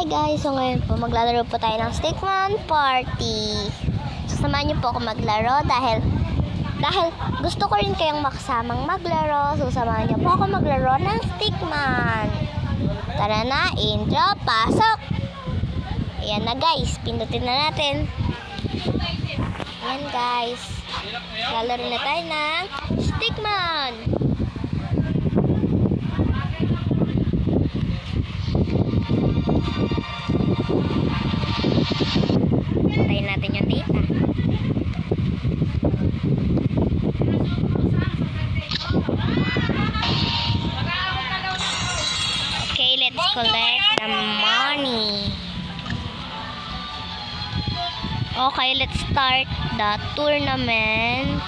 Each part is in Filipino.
Hi guys! So ngayon po maglalaro po tayo ng Stickman Party. So samahan niyo po ako maglaro dahil gusto ko rin kayong makasamang maglaro. So samahan niyo po ako maglaro ng Stickman. Tara na, intro, pasok! Ayan na guys, pindutin na natin. Ayan guys, lalaro na tayo ng Stickman. Tayin natin yung data. Okay, let's collect the money. Okay, let's start the tournament.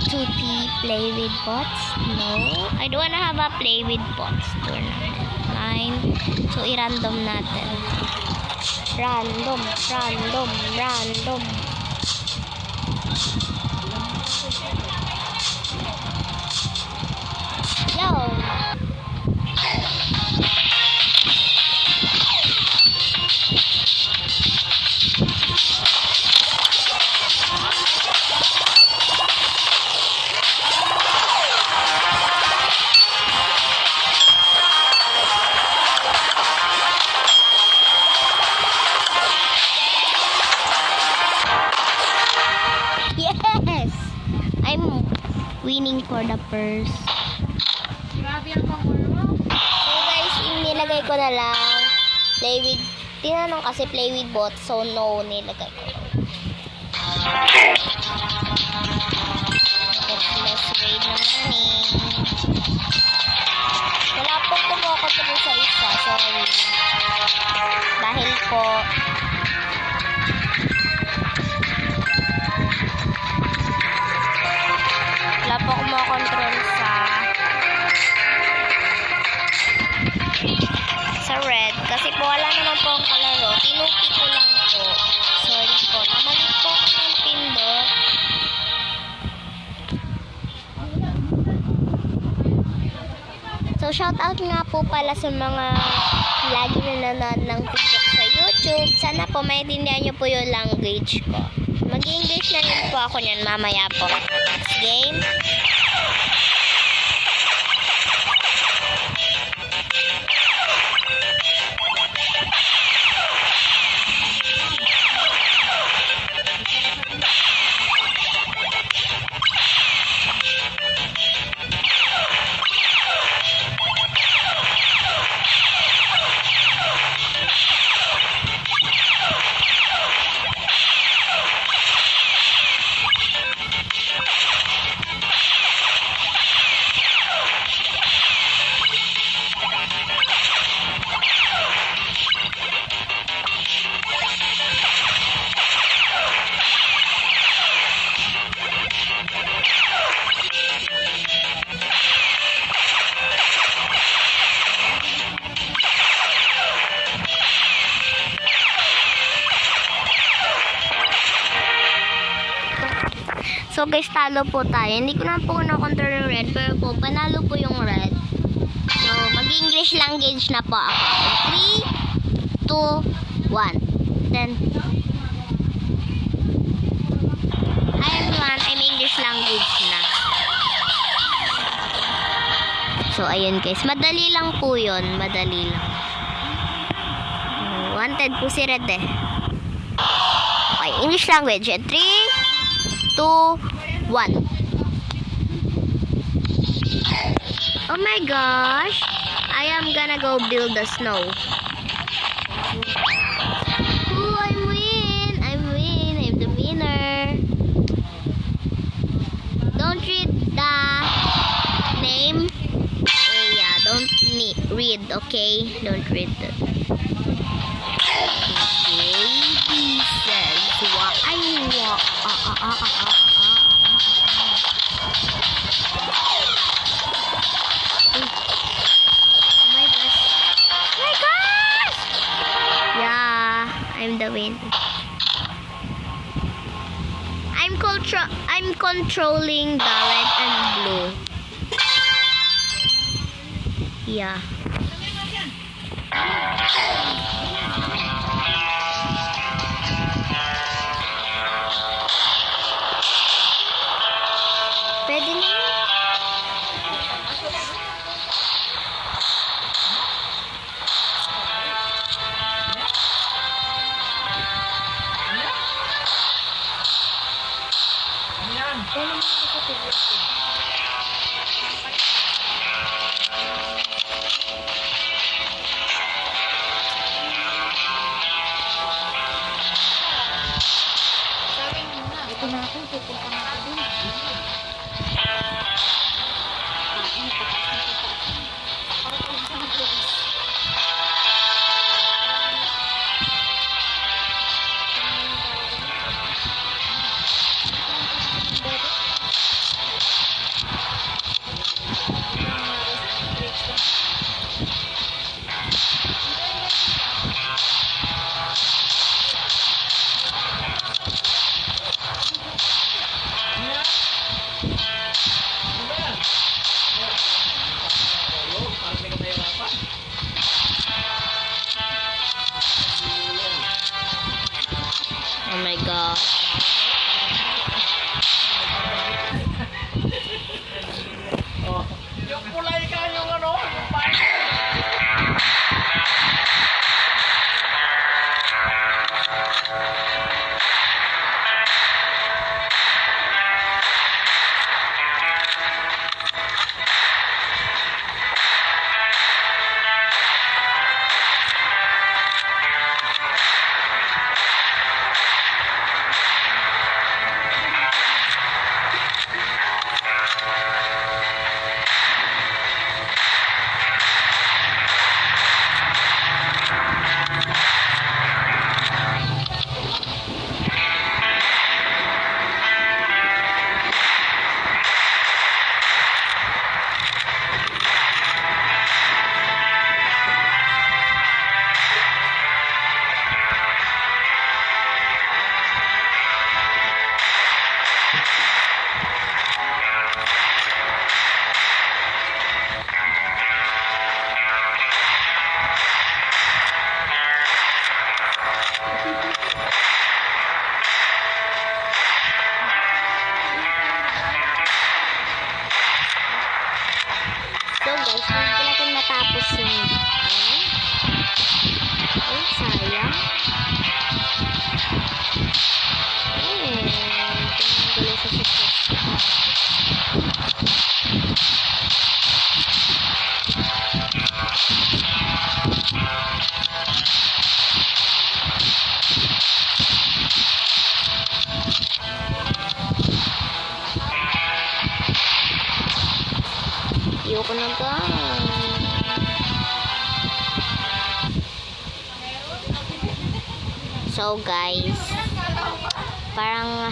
2P play with bots? No, I don't wanna have a play with bots tournament. Fine. So, i-random natin. Random. Yo! Yes! I'm winning for the purse. So guys, nilagay ko na lang play with, tinanong kasi play with bots, so no, nilagay ko. Let's raid na money. Wala pong kumokontrol sa isa, sorry. Dahil po wala po kumokontrol sa red kasi po wala naman po ang kalaro. Tinupi ko lang po. Sorry po. Namali po ako ng pindot. So shout out nga po pala sa mga lagi nanonood ng TikTok sa YouTube. Sana po maintindihan nyo po yung language ko. Mag-English na rin po ako niyan mamaya po. Next game. So guys, talo po tayo. Hindi ko na po na-control yung red, pero po, panalo po yung red. So, mag-English language na po ako. 3, 2, 1. Then, hi everyone, I'm English language na. So, ayun guys. Madali lang po yun. Madali lang. Wanted po si red eh. Okay, English language. 3, 2, 1. Oh my gosh, I am gonna go build the snow. Ooh, I'm the winner. Don't read the name. Yeah, don't read, okay? Don't read it. Baby says, why? I'm the win. I'm controlling the red and blue. Yeah. So, guys, parang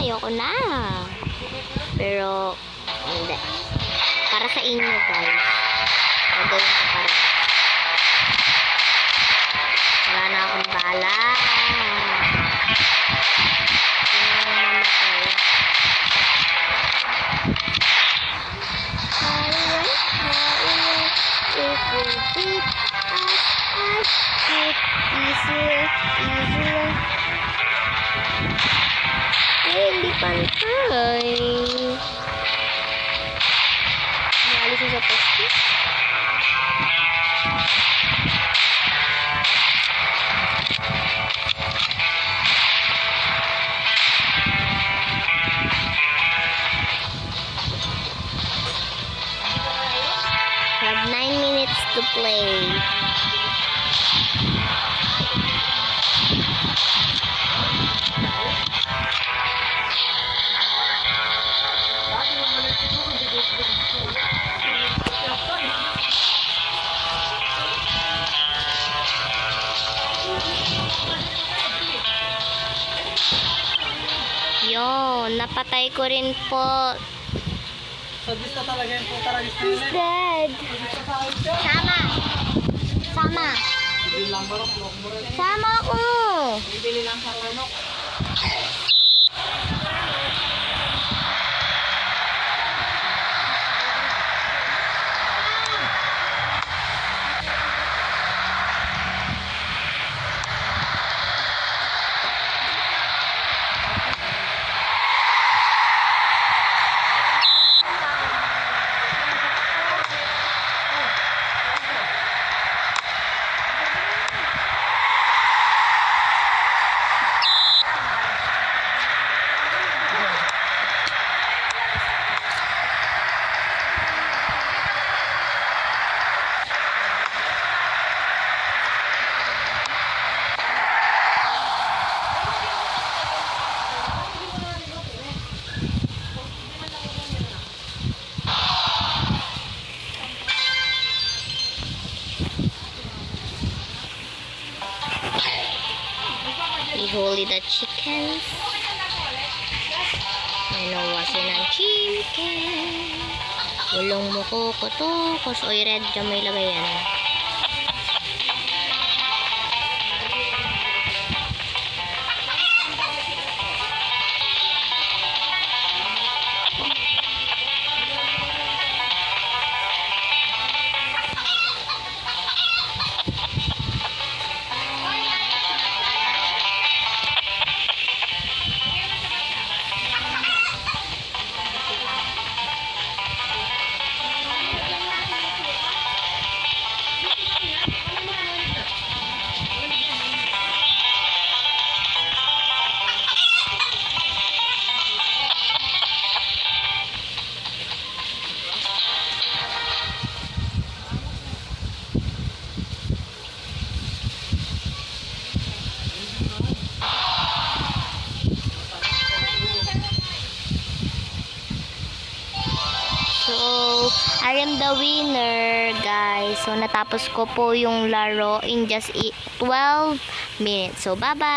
ayoko na. Pero, hindi. Para sa inyo, guys. Gagawin ko pa rin. Wala na akong bala. Sino ang mamatay? It will beat us as it easier. Hindi pantay. Maalis na sa poste. Have 9 minutes to play. Yun, napatay ko rin po. Sadis na talaga yung puta ragis na He's yun. dead. Sama. Sama. Bibili lang barok, lok mo rin. Sama ako. Bibili lang sa manok. Ihuli the chickens. Nawasin ang chicken. Ulong mo ko kutukos. Oy, red, dyan mo ilagay yan. So, I am the winner, guys. So, natapos ko po yung laro in just 12 minutes. So, bye-bye!